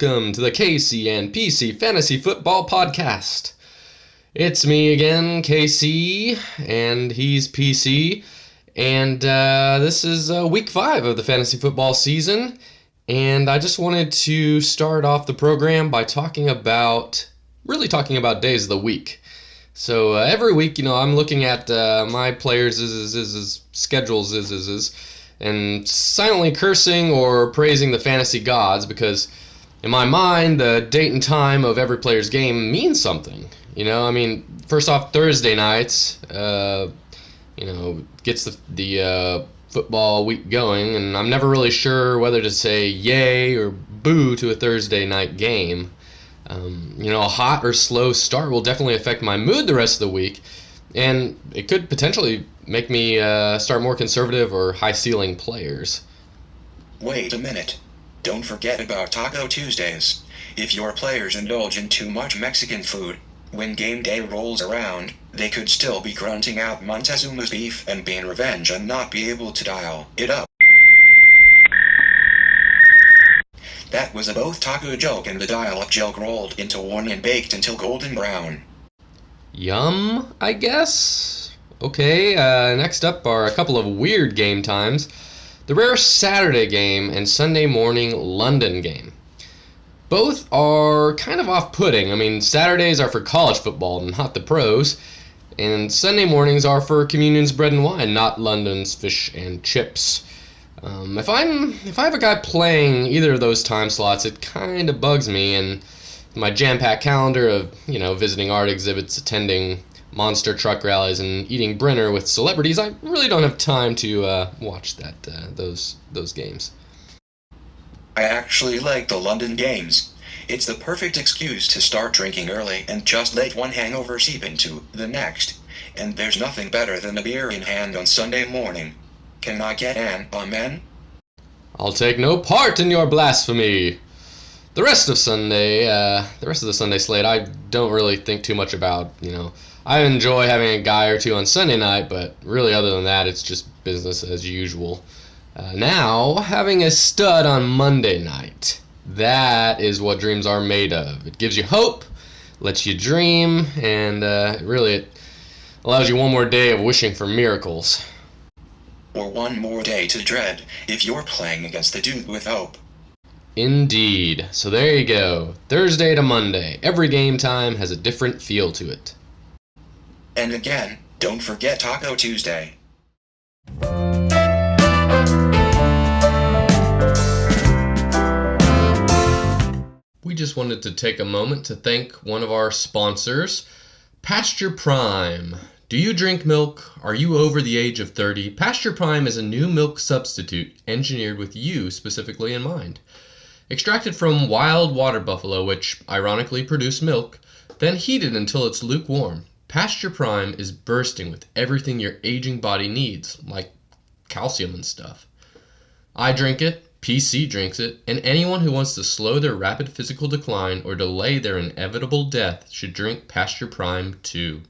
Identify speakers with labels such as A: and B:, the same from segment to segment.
A: welcome to the KC and PC Fantasy Football Podcast. It's me again, KC, and he's PC, and this is week 5 of the fantasy football season, and I just wanted to start off the program by talking about days of the week. So every week, I'm looking at my players' schedules and silently cursing or praising the fantasy gods, because in my mind, the date and time of every player's game means something. First off, Thursday nights, gets the football week going, and I'm never really sure whether to say yay or boo to a Thursday night game. A hot or slow start will definitely affect my mood the rest of the week, and it could potentially make me start more conservative or high-ceiling players.
B: Wait a minute. Don't forget about Taco Tuesdays. If your players indulge in too much Mexican food, when game day rolls around, they could still be grunting out Montezuma's beef and being revenge and not be able to dial it up. That was a both taco joke, and the dial-up joke rolled into one and baked until golden brown.
A: Yum, I guess? Okay, next up are a couple of weird game times. The rare Saturday game and Sunday morning London game. Both are kind of off-putting. Saturdays are for college football, not the pros, and Sunday mornings are for Communion's bread and wine, not London's fish and chips. If I have a guy playing either of those time slots, it kind of bugs me, and my jam-packed calendar of, visiting art exhibits, attending monster truck rallies, and eating Brenner with celebrities, I really don't have time to watch those games.
B: I actually like the London games. It's the perfect excuse to start drinking early and just let one hangover seep into the next. And there's nothing better than a beer in hand on Sunday morning. Can I get an amen?
A: I'll take no part in your blasphemy. The rest of the Sunday slate, I don't really think too much about. I enjoy having a guy or two on Sunday night, but really other than that, it's just business as usual. Now, having a stud on Monday night, that is what dreams are made of. It gives you hope, lets you dream, and it allows you one more day of wishing for miracles.
B: Or one more day to dread if you're playing against the dude with hope.
A: Indeed. So there you go. Thursday to Monday. Every game time has a different feel to it.
B: And again, don't forget Taco Tuesday.
A: We just wanted to take a moment to thank one of our sponsors, Pasture Prime. Do you drink milk? Are you over the age of 30? Pasture Prime is a new milk substitute engineered with you specifically in mind. Extracted from wild water buffalo, which ironically produce milk, then heated until it's lukewarm. Pasture Prime is bursting with everything your aging body needs, like calcium and stuff. I drink it, PC drinks it, and anyone who wants to slow their rapid physical decline or delay their inevitable death should drink Pasture Prime too.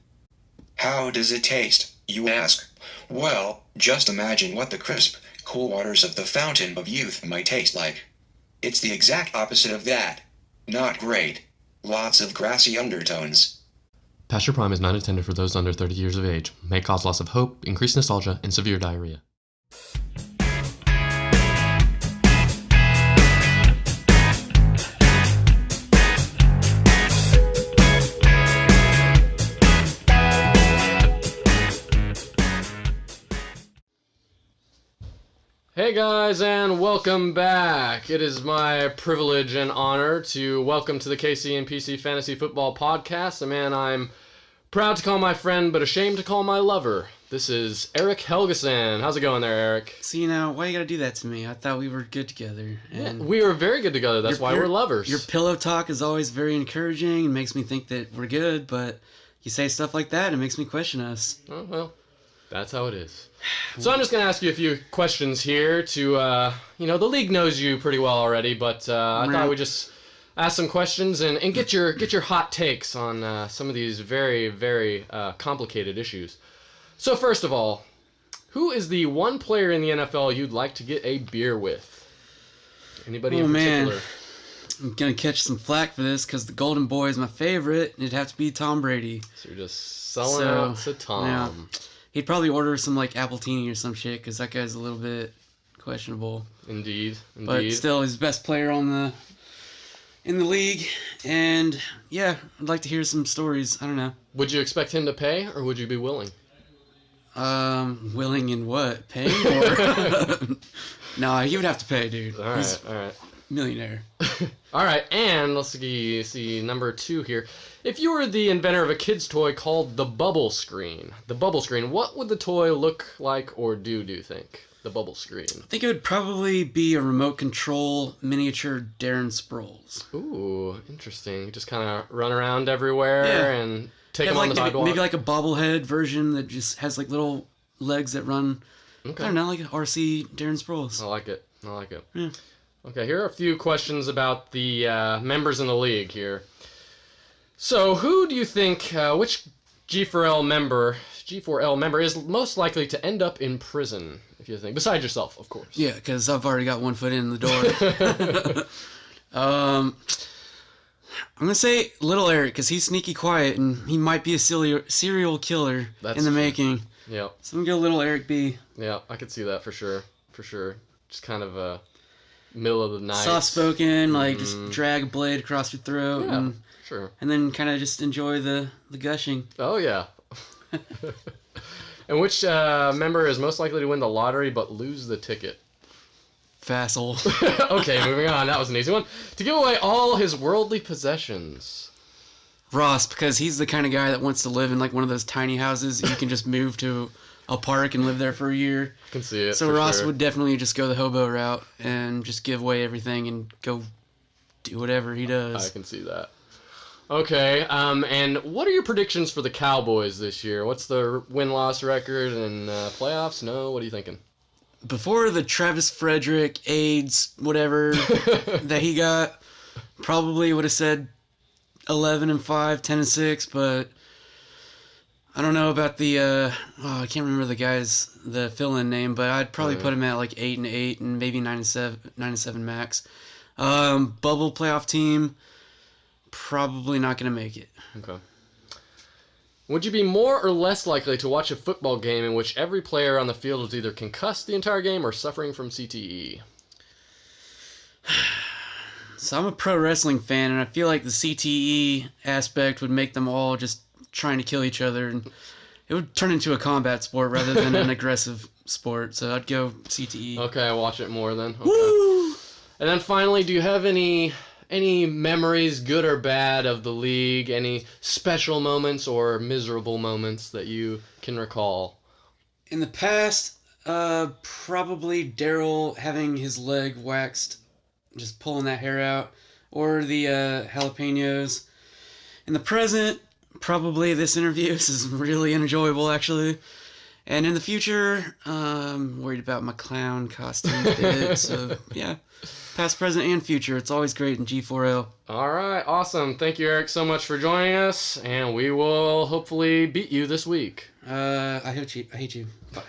B: How does it taste, you ask? Well, just imagine what the crisp, cool waters of the Fountain of Youth might taste like. It's the exact opposite of that. Not great. Lots of grassy undertones.
A: Pasture Prime is not intended for those under 30 years of age. May cause loss of hope, increased nostalgia, and severe diarrhea. Hey guys, and welcome back. It is my privilege and honor to welcome to the KC and PC Fantasy Football Podcast, a man I'm proud to call my friend, but ashamed to call my lover. This is Erac Helgeson. How's it going there, Eric?
C: See, now, why you gotta do that to me? I thought we were good together. And
A: we were very good together. That's why we're lovers.
C: Your pillow talk is always very encouraging and makes me think that we're good, but you say stuff like that and it makes me question us.
A: Oh, well, that's how it is. So I'm just going to ask you a few questions here to, the league knows you pretty well already, but I thought we'd just ask some questions and get your hot takes on some of these very, very complicated issues. So first of all, who is the one player in the NFL you'd like to get a beer with? Anybody in particular?
C: I'm going to catch some flack for this because the Golden Boy is my favorite, and it'd have to be Tom Brady.
A: So you're just selling out to Tom.
C: Yeah. He'd probably order some, like, Appletini or some shit because that guy's a little bit questionable.
A: Indeed.
C: But still, he's the best player in the league. And, yeah, I'd like to hear some stories. I don't know.
A: Would you expect him to pay, or would you be willing?
C: Willing in what? Paying or? No, he would have to pay, dude.
A: All right.
C: Millionaire.
A: All right, and let's see number 2 here. If you were the inventor of a kid's toy called the bubble screen, what would the toy look like or do you think? The bubble screen.
C: I think it would probably be a remote control miniature Darren Sproles.
A: Ooh, interesting. Just kind of run around everywhere and take them on the sidewalk.
C: Maybe like a bobblehead version that just has like little legs that run. Okay. I don't know, like an RC Darren Sproles.
A: I like it.
C: Yeah.
A: Okay, here are a few questions about the members in the league here. So, who do you think, which G4L member is most likely to end up in prison, if you think, besides yourself, of course?
C: Yeah, because I've already got one foot in the door. I'm going to say Little Eric, because he's sneaky quiet, and he might be a serial killer in the making.
A: Yeah.
C: So I'm going to go Little Eric B.
A: Yeah, I could see that for sure. Just kind of a middle of the night.
C: Soft-spoken, like just drag a blade across your throat.
A: Yeah,
C: and,
A: sure.
C: And then kind of just enjoy the gushing.
A: Oh, yeah. And which member is most likely to win the lottery but lose the ticket?
C: Vassal.
A: Okay, moving on. That was an easy one. To give away all his worldly possessions.
C: Ross, because he's the kind of guy that wants to live in like one of those tiny houses. You can just move to a park and live there for a year.
A: I can see it.
C: So Ross would definitely just go the hobo route and just give away everything and go do whatever he does.
A: I can see that. Okay, and what are your predictions for the Cowboys this year? What's the win-loss record and playoffs? No, what are you thinking?
C: Before the Travis Frederick AIDS whatever that he got, probably would have said 11-5, 10-6, but I don't know about the I can't remember the fill-in name, but I'd probably put him at like 8-8 and maybe 9-7 max. Bubble playoff team, probably not gonna make it.
A: Okay. Would you be more or less likely to watch a football game in which every player on the field is either concussed the entire game or suffering from CTE?
C: So I'm a pro wrestling fan, and I feel like the CTE aspect would make them all just trying to kill each other, and it would turn into a combat sport rather than an aggressive sport. So I'd go CTE.
A: Okay, I'll watch it more then. Okay.
C: Woo!
A: And then finally, do you have any memories, good or bad, of the league? Any special moments or miserable moments that you can recall?
C: In the past, probably Daryl having his leg waxed, just pulling that hair out, or the jalapenos. In the present, probably this interview. This is really enjoyable, actually. And in the future, I'm worried about my clown costume bit. So, yeah. Past, present, and future. It's always great in G4L.
A: All right, awesome. Thank you, Eric, so much for joining us, and we will hopefully beat you this week.
C: I hate you. Bye.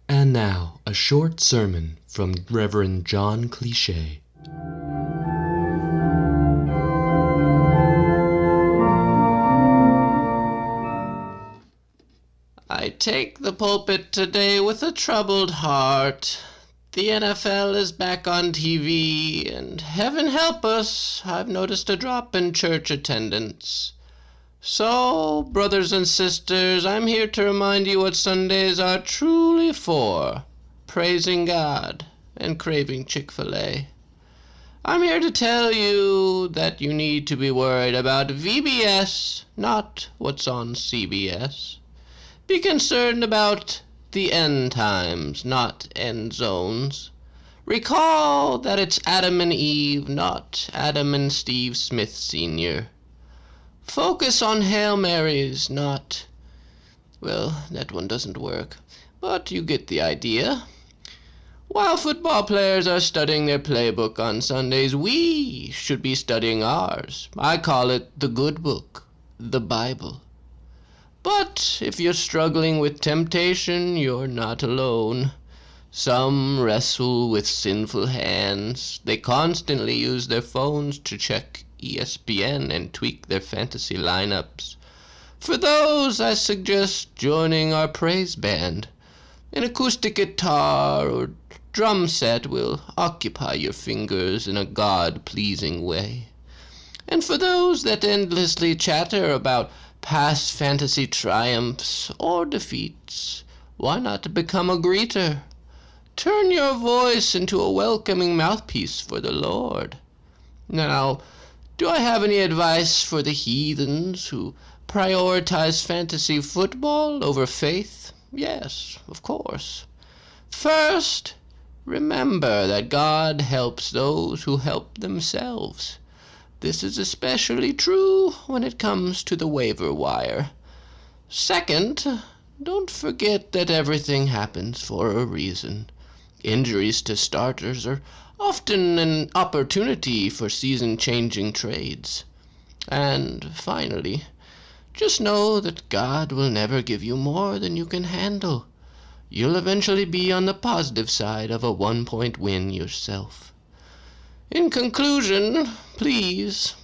A: And now, a short sermon from Reverend John Kleeshay. I take the pulpit today with a troubled heart. The NFL is back on TV, and heaven help us, I've noticed a drop in church attendance. So, brothers and sisters, I'm here to remind you what Sundays are truly for. Praising God and craving Chick-fil-A. I'm here to tell you that you need to be worried about VBS, not what's on CBS. Be concerned about the end times, not end zones. Recall that it's Adam and Eve, not Adam and Steve Smith Sr. Focus on Hail Marys, not... Well, that one doesn't work, but you get the idea. While football players are studying their playbook on Sundays, we should be studying ours. I call it the good book, the Bible. But if you're struggling with temptation, you're not alone. Some wrestle with sinful hands. They constantly use their phones to check ESPN and tweak their fantasy lineups. For those, I suggest joining our praise band. An acoustic guitar or drum set will occupy your fingers in a God-pleasing way. And for those that endlessly chatter about past fantasy triumphs or defeats, why not become a greeter? Turn your voice into a welcoming mouthpiece for the Lord. Now, do I have any advice for the heathens who prioritize fantasy football over faith? Yes, of course. First, remember that God helps those who help themselves. This is especially true when it comes to the waiver wire. Second, don't forget that everything happens for a reason. Injuries to starters are often an opportunity for season-changing trades. And finally, just know that God will never give you more than you can handle. You'll eventually be on the positive side of a 1-point win yourself. In conclusion, please,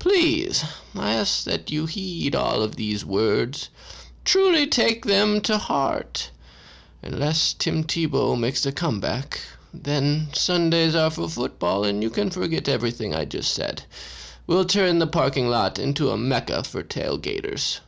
A: I ask that you heed all of these words. Truly take them to heart. Unless Tim Tebow makes a comeback, then Sundays are for football and you can forget everything I just said. We'll turn the parking lot into a mecca for tailgaters.